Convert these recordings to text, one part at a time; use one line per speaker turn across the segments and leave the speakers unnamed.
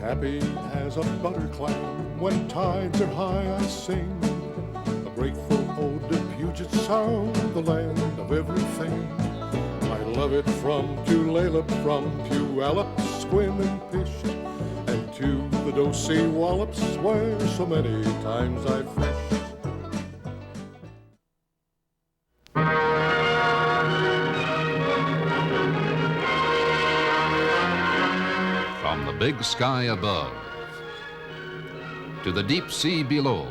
Happy as a butter clam, when tides are high I sing a grateful ode to Puget Sound, the land of everything. I love it from Tulalip, from Puyallup, Squim and Pish, and to the Dosey Wallops, where so many times I've fished.
From the big sky above to the deep sea below,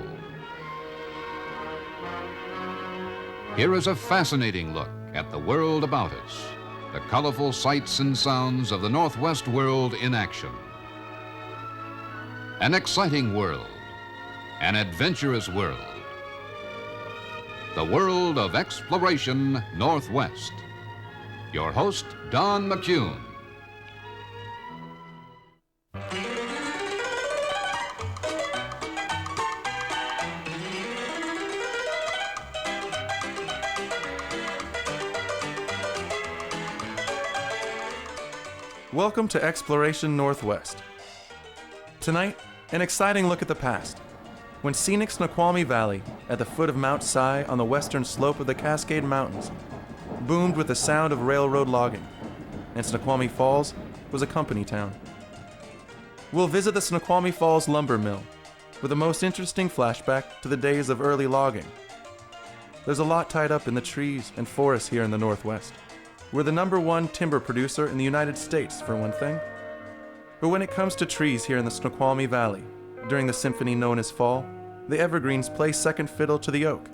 here is a fascinating look at the world about us, the colorful sights and sounds of the Northwest world in action. An exciting world, an adventurous world, the world of Exploration Northwest. Your host, Don McCune.
Welcome to Exploration Northwest. Tonight, an exciting look at the past, when scenic Snoqualmie Valley, at the foot of Mount Si on the western slope of the Cascade Mountains, boomed with the sound of railroad logging, and Snoqualmie Falls was a company town. We'll visit the Snoqualmie Falls lumber mill, with the most interesting flashback to the days of early logging. There's a lot tied up in the trees and forests here in the Northwest. We're the #1 timber producer in the United States, for one thing. But when it comes to trees here in the Snoqualmie Valley, during the symphony known as fall, the evergreens play second fiddle to the oak,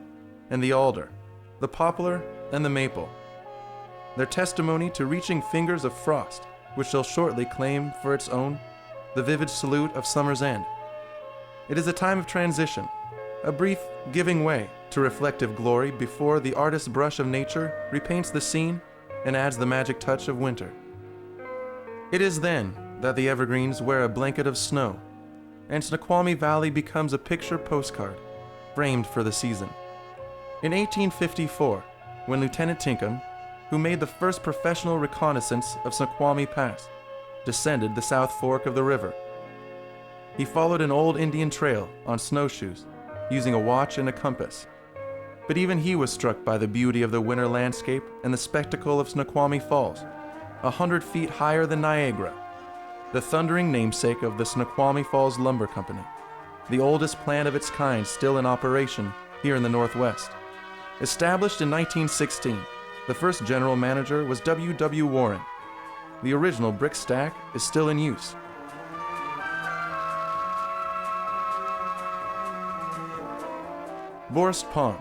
and the alder, the poplar, and the maple. Their testimony to reaching fingers of frost, which shall shortly claim for its own the vivid salute of summer's end. It is a time of transition, a brief giving way to reflective glory before the artist's brush of nature repaints the scene and adds the magic touch of winter. It is then that the evergreens wear a blanket of snow, and Snoqualmie Valley becomes a picture postcard, framed for the season. In 1854, when Lieutenant Tinkham, who made the first professional reconnaissance of Snoqualmie Pass, descended the South Fork of the river. He followed an old Indian trail on snowshoes, using a watch and a compass. But even he was struck by the beauty of the winter landscape and the spectacle of Snoqualmie Falls, 100 feet higher than Niagara, the thundering namesake of the Snoqualmie Falls Lumber Company, the oldest plant of its kind still in operation here in the Northwest. Established in 1916, the first general manager was W. Warren. The original brick stack is still in use. Borst Pond,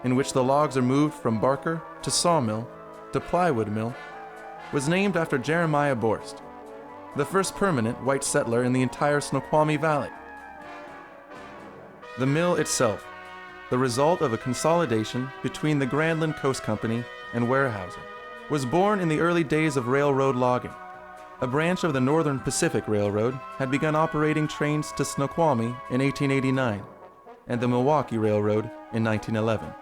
in which the logs are moved from barker to sawmill to plywood mill, was named after Jeremiah Borst, the first permanent white settler in the entire Snoqualmie Valley. The mill itself, the result of a consolidation between the Grandland Coast Company and Weyerhaeuser, was born in the early days of railroad logging. A branch of the Northern Pacific Railroad had begun operating trains to Snoqualmie in 1889, and the Milwaukee Railroad in 1911.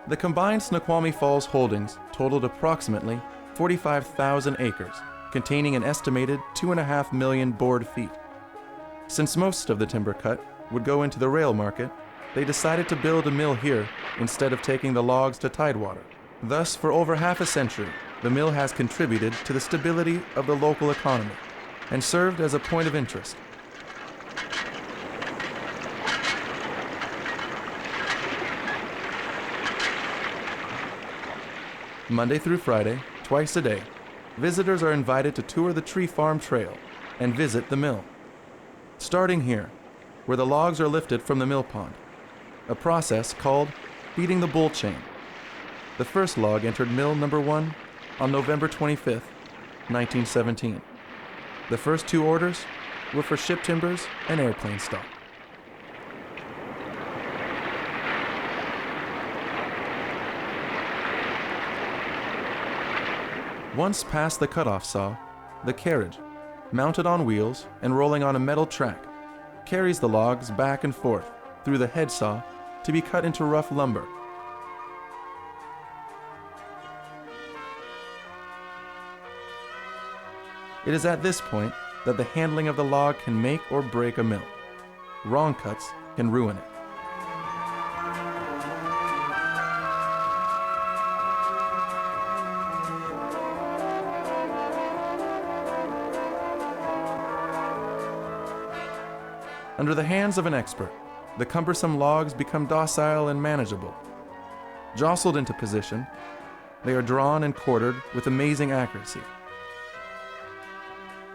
The combined Snoqualmie Falls holdings totaled approximately 45,000 acres, containing an estimated 2.5 million board feet. Since most of the timber cut would go into the rail market, they decided to build a mill here instead of taking the logs to Tidewater. Thus, for over half a century, the mill has contributed to the stability of the local economy and served as a point of interest. Monday through Friday, twice a day, visitors are invited to tour the Tree Farm Trail and visit the mill. Starting here, where the logs are lifted from the mill pond, a process called feeding the bull chain. The first log entered mill #1 on November 25th, 1917. The first 2 orders were for ship timbers and airplane stock. Once past the cutoff saw, the carriage, mounted on wheels and rolling on a metal track, carries the logs back and forth through the head saw to be cut into rough lumber. It is at this point that the handling of the log can make or break a mill. Wrong cuts can ruin it. Under the hands of an expert, the cumbersome logs become docile and manageable. Jostled into position, they are drawn and quartered with amazing accuracy.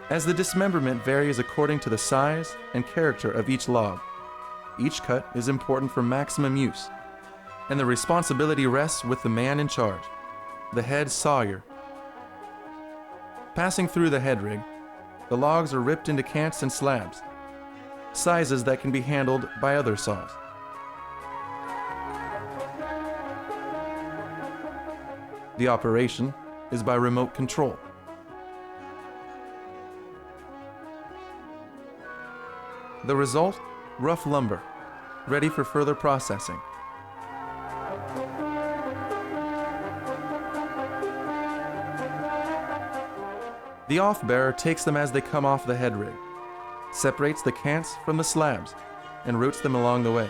As the dismemberment varies according to the size and character of each log, each cut is important for maximum use, and the responsibility rests with the man in charge, the head sawyer. Passing through the head rig, the logs are ripped into cants and slabs, sizes that can be handled by other saws. The operation is by remote control. The result? Rough lumber, ready for further processing. The off-bearer takes them as they come off the head rig, separates the cants from the slabs, and routes them along the way.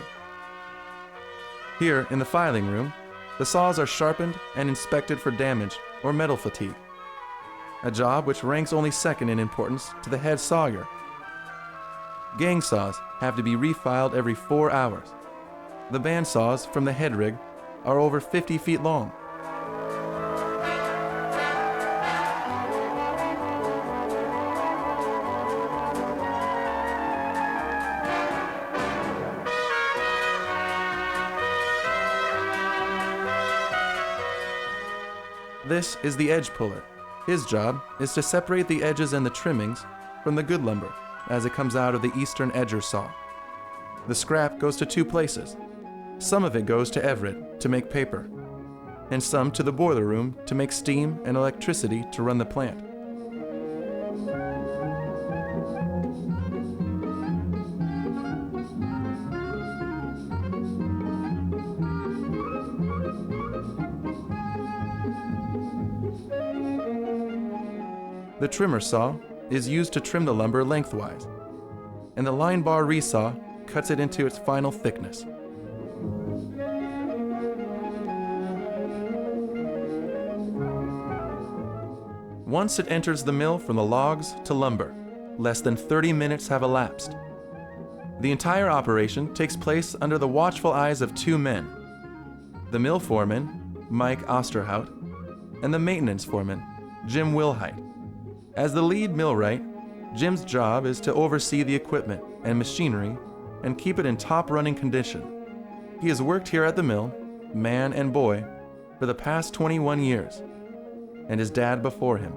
Here, in the filing room, the saws are sharpened and inspected for damage or metal fatigue, a job which ranks only second in importance to the head sawyer. Gang saws have to be refiled every 4 hours. The band saws from the head rig are over 50 feet long. This is the edge puller. His job is to separate the edges and the trimmings from the good lumber as it comes out of the eastern edger saw. The scrap goes to 2 places. Some of it goes to Everett to make paper, and some to the boiler room to make steam and electricity to run the plant. The trimmer saw is used to trim the lumber lengthwise, and the line bar resaw cuts it into its final thickness. Once it enters the mill from the logs to lumber, less than 30 minutes have elapsed. The entire operation takes place under the watchful eyes of 2 men, the mill foreman, Mike Osterhout, and the maintenance foreman, Jim Wilhite. As the lead millwright, Jim's job is to oversee the equipment and machinery and keep it in top running condition. He has worked here at the mill, man and boy, for the past 21 years, and his dad before him.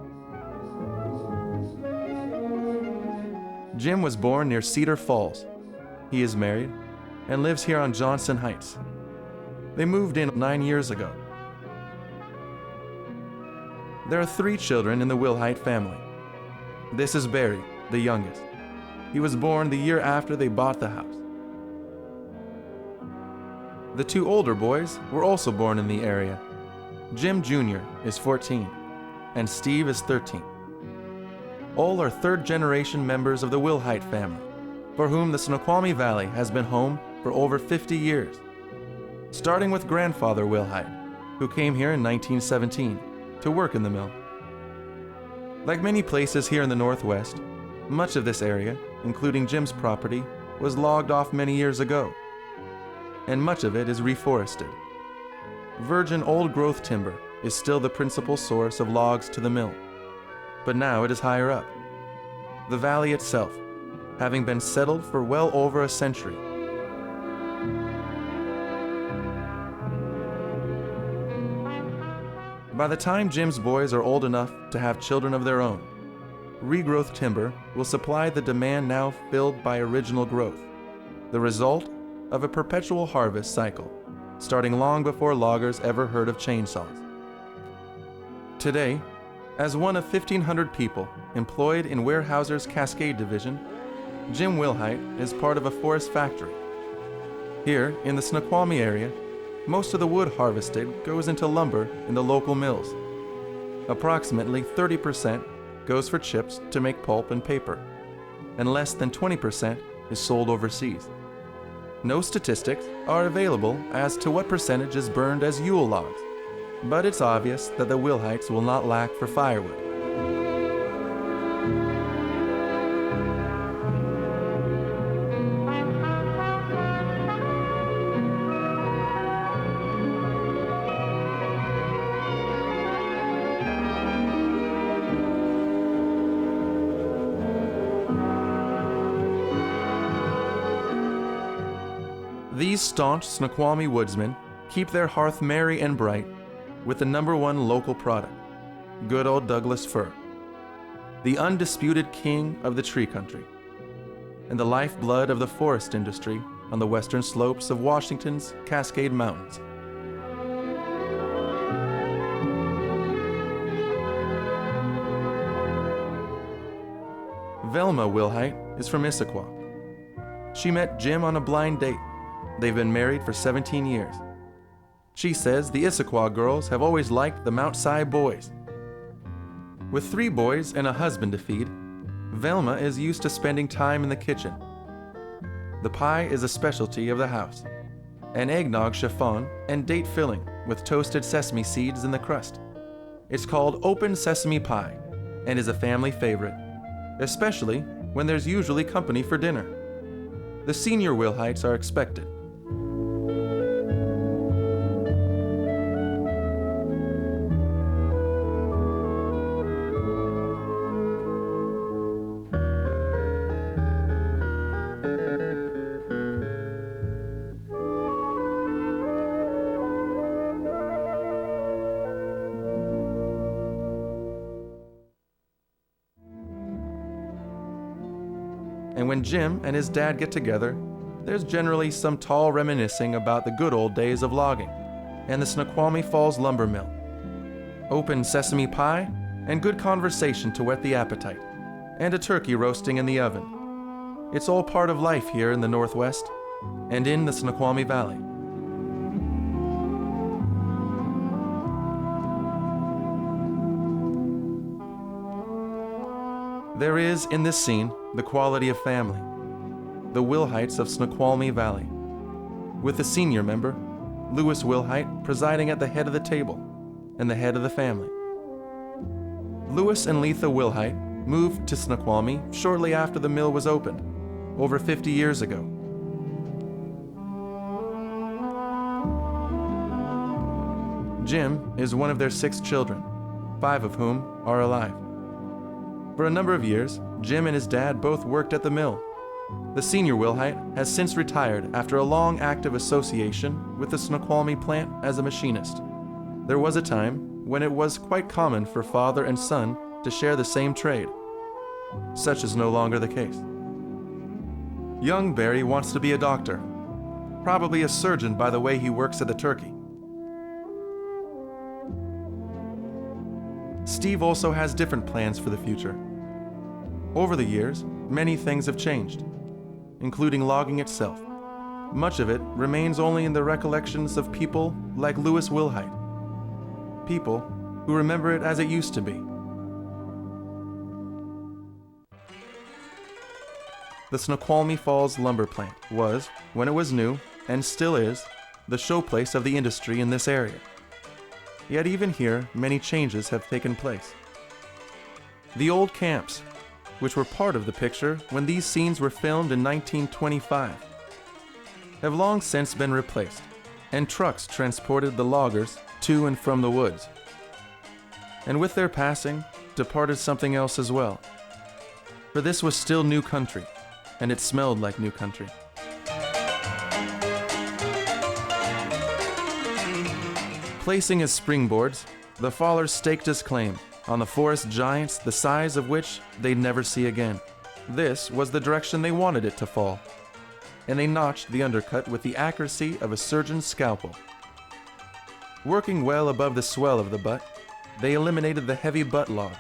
Jim was born near Cedar Falls. He is married and lives here on Johnson Heights. They moved in 9 years ago. There are 3 children in the Wilhite family. This is Barry, the youngest. He was born the year after they bought the house. The 2 older boys were also born in the area. Jim Jr. is 14, and Steve is 13. All are 3rd-generation members of the Wilhite family, for whom the Snoqualmie Valley has been home for over 50 years, starting with grandfather Wilhite, who came here in 1917 to work in the mill. Like many places here in the Northwest, much of this area, including Jim's property, was logged off many years ago, and much of it is reforested. Virgin old-growth timber is still the principal source of logs to the mill, but now it is higher up. The valley itself, having been settled for well over a century. By the time Jim's boys are old enough to have children of their own, regrowth timber will supply the demand now filled by original growth, the result of a perpetual harvest cycle, starting long before loggers ever heard of chainsaws. Today, as one of 1,500 people employed in Weyerhaeuser's Cascade Division, Jim Wilhite is part of a forest factory. Here, in the Snoqualmie area, most of the wood harvested goes into lumber in the local mills. Approximately 30% goes for chips to make pulp and paper. and less than 20% is sold overseas. No statistics are available as to what percentage is burned as Yule logs, but it's obvious that the Wilhites will not lack for firewood. These staunch Snoqualmie woodsmen keep their hearth merry and bright with the #1 local product, good old Douglas fir, the undisputed king of the tree country, and the lifeblood of the forest industry on the western slopes of Washington's Cascade Mountains. Velma Wilhite is from Issaquah. She met Jim on a blind date. They've been married for 17 years. She says the Issaquah girls have always liked the Mount Si boys. With 3 boys and a husband to feed, Velma is used to spending time in the kitchen. The pie is a specialty of the house, an eggnog chiffon and date filling with toasted sesame seeds in the crust. It's called open sesame pie and is a family favorite, especially when there's usually company for dinner. The senior Wilhites are expected. And when Jim and his dad get together, there's generally some tall reminiscing about the good old days of logging and the Snoqualmie Falls lumber mill. Open sesame pie and good conversation to whet the appetite, and a turkey roasting in the oven. It's all part of life here in the Northwest and in the Snoqualmie Valley. There is, in this scene, the quality of family, the Wilhites of Snoqualmie Valley, with the senior member, Lewis Wilhite, presiding at the head of the table and the head of the family. Lewis and Letha Wilhite moved to Snoqualmie shortly after the mill was opened, over 50 years ago. Jim is one of their 6 children, 5 of whom are alive. For a number of years, Jim and his dad both worked at the mill. The senior Wilhite has since retired after a long active association with the Snoqualmie plant as a machinist. There was a time when it was quite common for father and son to share the same trade. Such is no longer the case. Young Barry wants to be a doctor, probably a surgeon by the way he works at the turkey. Steve also has different plans for the future. Over the years, many things have changed, including logging itself. Much of it remains only in the recollections of people like Lewis Wilhite, people who remember it as it used to be. The Snoqualmie Falls lumber plant was, when it was new, and still is, the showplace of the industry in this area. Yet even here, many changes have taken place. The old camps, which were part of the picture when these scenes were filmed in 1925, have long since been replaced, and trucks transported the loggers to and from the woods. And with their passing, departed something else as well. For this was still new country, and it smelled like new country. Placing as springboards, the Fallers staked his claim on the forest giants the size of which they'd never see again. This was the direction they wanted it to fall, and they notched the undercut with the accuracy of a surgeon's scalpel. Working well above the swell of the butt, they eliminated the heavy butt logs,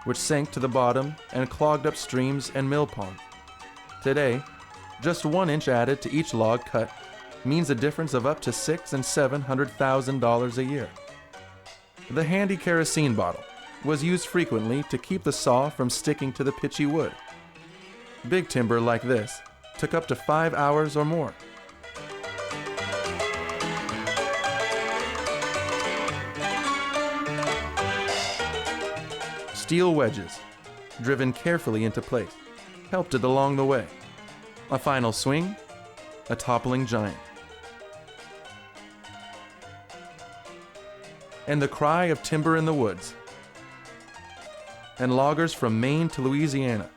which sank to the bottom and clogged up streams and mill ponds. Today, just 1 inch added to each log cut means a difference of up to $600,000 and $700,000 a year. The handy kerosene bottle was used frequently to keep the saw from sticking to the pitchy wood. Big timber like this took up to 5 hours or more. Steel wedges, driven carefully into place, helped it along the way. A final swing, a toppling giant. And the cry of timber in the woods. And loggers from Maine to Louisiana,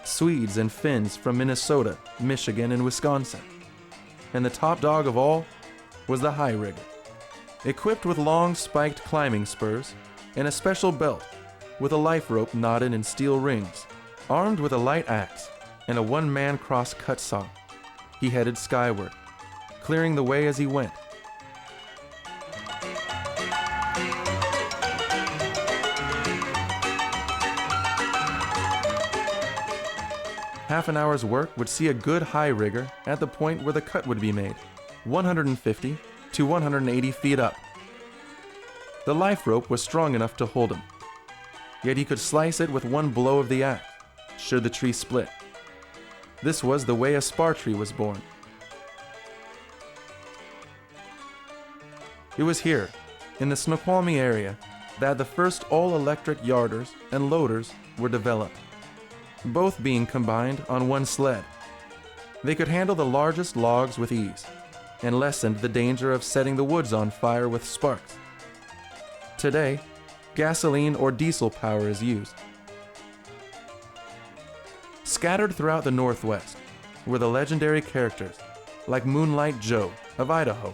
Swedes and Finns from Minnesota, Michigan, and Wisconsin. And the top dog of all was the high rigger, equipped with long spiked climbing spurs and a special belt with a life rope knotted in steel rings. Armed with a light axe and a one-man cross-cut saw, he headed skyward, clearing the way as he went. Half an hour's work would see a good high rigger at the point where the cut would be made, 150 to 180 feet up. The life rope was strong enough to hold him, yet he could slice it with one blow of the axe, should the tree split. This was the way a spar tree was born. It was here, in the Snoqualmie area, that the first all-electric yarders and loaders were developed, both being combined on one sled. They could handle the largest logs with ease, and lessened the danger of setting the woods on fire with sparks. Today, gasoline or diesel power is used. Scattered throughout the Northwest were the legendary characters like Moonlight Joe of Idaho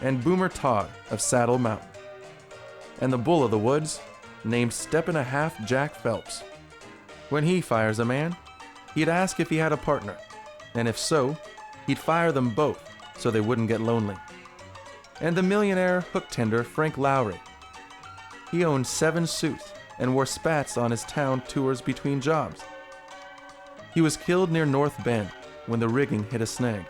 and Boomer Todd of Saddle Mountain, and the bull of the woods named Step-and-a-Half Jack Phelps. When he fires a man, he'd ask if he had a partner, and if so, he'd fire them both so they wouldn't get lonely. And the millionaire hook tender Frank Lowry. He owned 7 suits and wore spats on his town tours between jobs. He was killed near North Bend when the rigging hit a snag.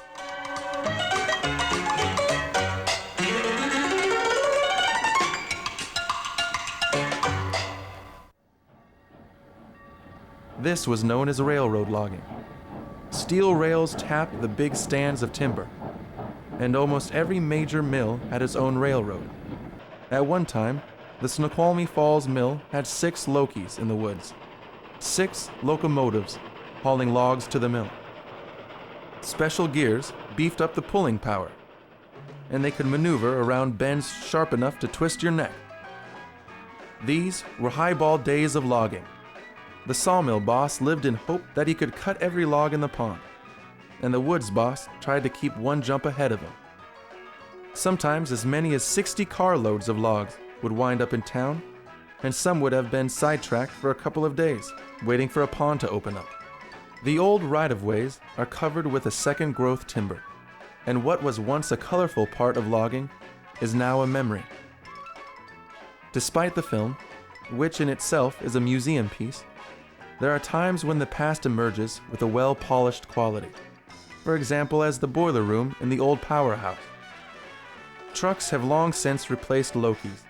This was known as railroad logging. Steel rails tapped the big stands of timber, and almost every major mill had its own railroad. At one time, the Snoqualmie Falls mill had 6 Lokies in the woods, 6 locomotives hauling logs to the mill. Special gears beefed up the pulling power, and they could maneuver around bends sharp enough to twist your neck. These were highball days of logging. The sawmill boss lived in hope that he could cut every log in the pond, and the woods boss tried to keep one jump ahead of him. Sometimes as many as 60 carloads of logs would wind up in town, and some would have been sidetracked for a couple of days, waiting for a pond to open up. The old right-of-ways are covered with a second-growth timber, and what was once a colorful part of logging is now a memory. Despite the film, which in itself is a museum piece, there are times when the past emerges with a well-polished quality. For example, as the boiler room in the old powerhouse. Trucks have long since replaced Lokies,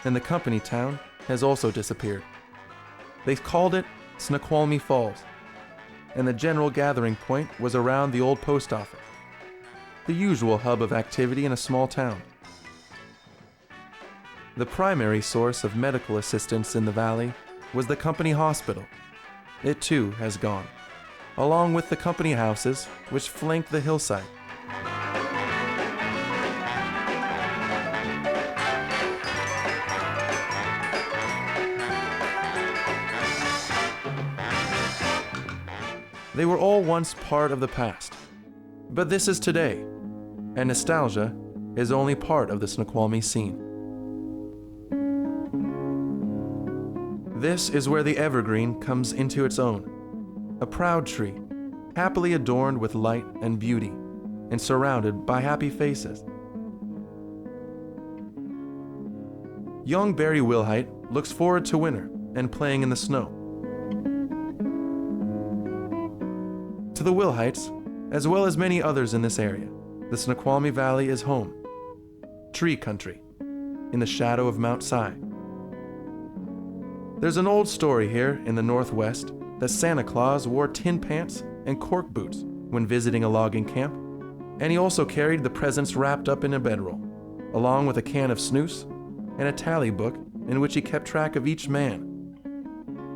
and the company town has also disappeared. They called it Snoqualmie Falls, and the general gathering point was around the old post office, the usual hub of activity in a small town. The primary source of medical assistance in the valley was the company hospital. It too has gone, along with the company houses which flanked the hillside. They were all once part of the past, but this is today, and nostalgia is only part of the Snoqualmie scene. This is where the evergreen comes into its own, a proud tree, happily adorned with light and beauty, and surrounded by happy faces. Young Barry Wilhite looks forward to winter and playing in the snow. To the Wilhites, as well as many others in this area, the Snoqualmie Valley is home. Tree country, in the shadow of Mount Si. There's an old story here in the Northwest that Santa Claus wore tin pants and cork boots when visiting a logging camp, and he also carried the presents wrapped up in a bedroll, along with a can of snus and a tally book in which he kept track of each man.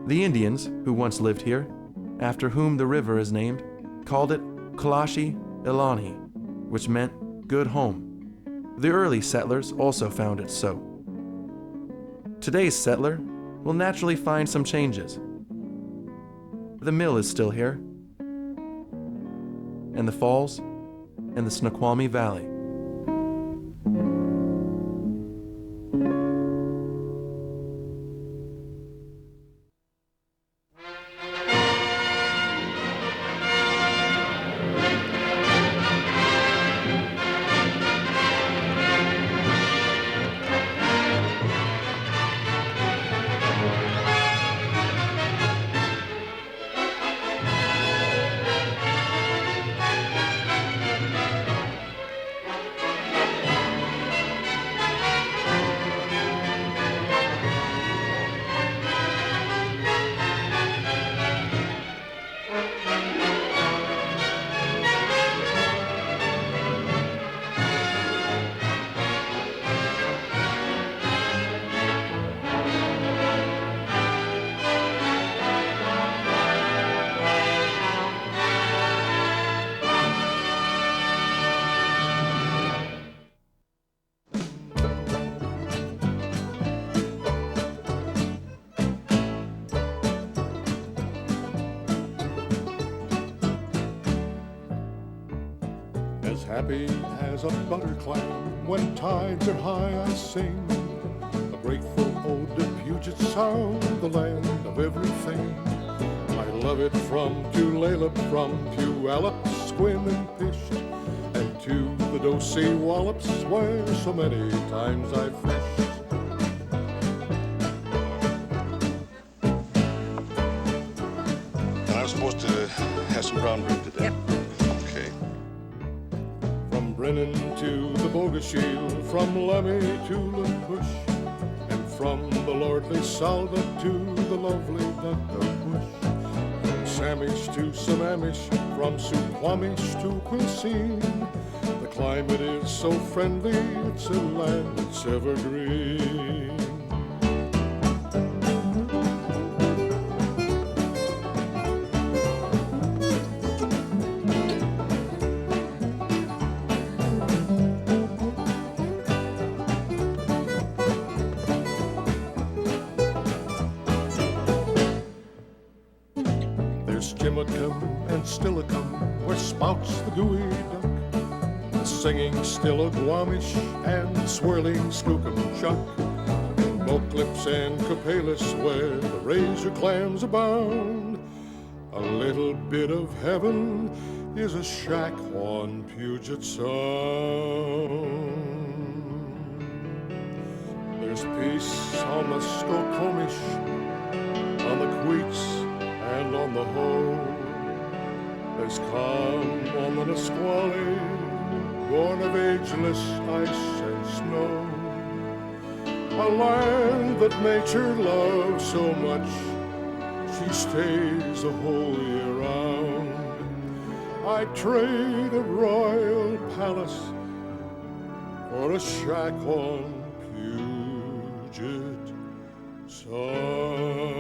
The Indians, who once lived here, after whom the river is named, called it Kalashi Ilani, which meant good home. The early settlers also found it so. Today's settler will naturally find some changes. The mill is still here, and the falls, and the Snoqualmie Valley.
As happy as a butter clam when tides are high, I sing a grateful ode to Puget Sound, the land of everything. I love it from Tulalip, from Puyallup, Squim and Pish, and to the Dosey Wallops where so many times I've fished.
And I'm supposed to have some brown rib today.
Yep.
Okay.
From Brennan to the Bogoshiel, from Lemmy to Lapush, and from the lordly Salda to the lovely Duck Bush. From Samish to Sammamish, from Suquamish to Quilcene, the climate is so friendly, it's a land that's evergreen. There's Jimicum and Stillicum, where spouts the gooey duck, the singing Stillaguamish and swirling Skookum Chuck, and Boatlips and Copalis, where the razor clams abound. A little bit of heaven is a shack on Puget Sound. There's peace on the Snoqualmie, on the Queets, and on the Hoe. There's calm on the Nisqually, born of ageless ice and snow. A land that nature loves so much, she stays a whole year round. I'd trade a royal palace for a shack on Puget Sound.